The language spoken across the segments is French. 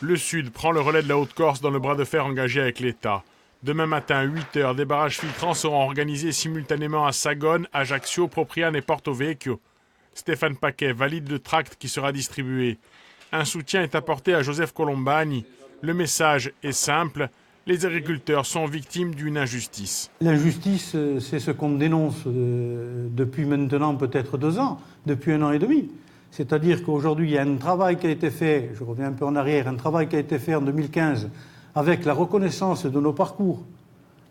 Le Sud prend le relais de la Haute-Corse dans le bras de fer engagé avec l'État. Demain matin, à 8h, des barrages filtrants seront organisés simultanément à Sagone, Ajaccio, Propriane et Porto Vecchio. Stéphane Paquet valide le tract qui sera distribué. Un soutien est apporté à Joseph Colombani. Le message est simple, les agriculteurs sont victimes d'une injustice. L'injustice, c'est ce qu'on dénonce depuis maintenant peut-être 2 ans, depuis 1 an et demi. C'est-à-dire qu'aujourd'hui, il y a un travail qui a été fait, je reviens un peu en arrière, un travail qui a été fait en 2015 avec la reconnaissance de nos parcours,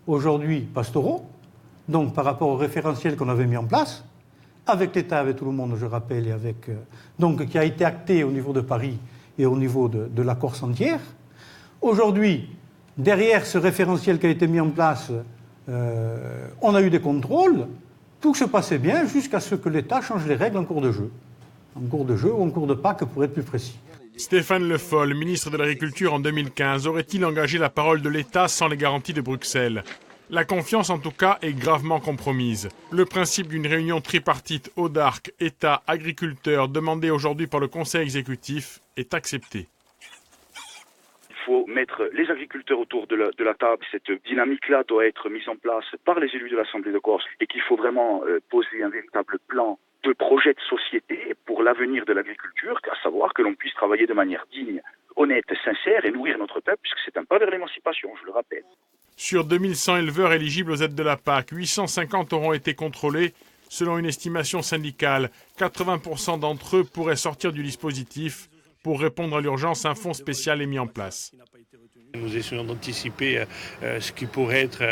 aujourd'hui pastoraux, donc par rapport au référentiel qu'on avait mis en place, avec l'État, avec tout le monde, je rappelle, et avec, donc qui a été acté au niveau de Paris et au niveau de la Corse entière. Aujourd'hui, derrière ce référentiel qui a été mis en place, on a eu des contrôles, tout se passait bien jusqu'à ce que l'État change les règles en cours de jeu. En cours de jeu ou en cours de Pâques, pour être plus précis. Stéphane Le Foll, ministre de l'Agriculture en 2015, aurait-il engagé la parole de l'État sans les garanties de Bruxelles ? La confiance, en tout cas, est gravement compromise. Le principe d'une réunion tripartite Audarc, État, agriculteurs, demandée aujourd'hui par le Conseil exécutif, est accepté. Il faut mettre les agriculteurs autour de la table. Cette dynamique-là doit être mise en place par les élus de l'Assemblée de Corse et qu'il faut vraiment poser un véritable plan de projet de société pour l'avenir de l'agriculture, à savoir que l'on puisse travailler de manière digne, honnête, sincère et nourrir notre peuple, puisque c'est un pas vers l'émancipation, je le rappelle. Sur 2100 éleveurs éligibles aux aides de la PAC, 850 auront été contrôlés. Selon une estimation syndicale, 80% d'entre eux pourraient sortir du dispositif. Pour répondre à l'urgence, un fonds spécial est mis en place. Nous essayons d'anticiper ce qui pourrait être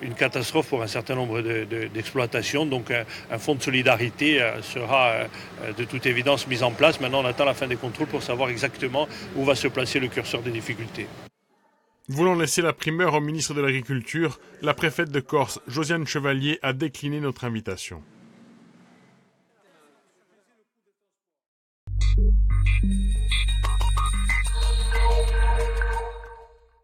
une catastrophe pour un certain nombre d'exploitations. Donc un fonds de solidarité sera de toute évidence mis en place. Maintenant, on attend la fin des contrôles pour savoir exactement où va se placer le curseur des difficultés. Voulant laisser la primeur au ministre de l'Agriculture, la préfète de Corse, Josiane Chevalier, a décliné notre invitation.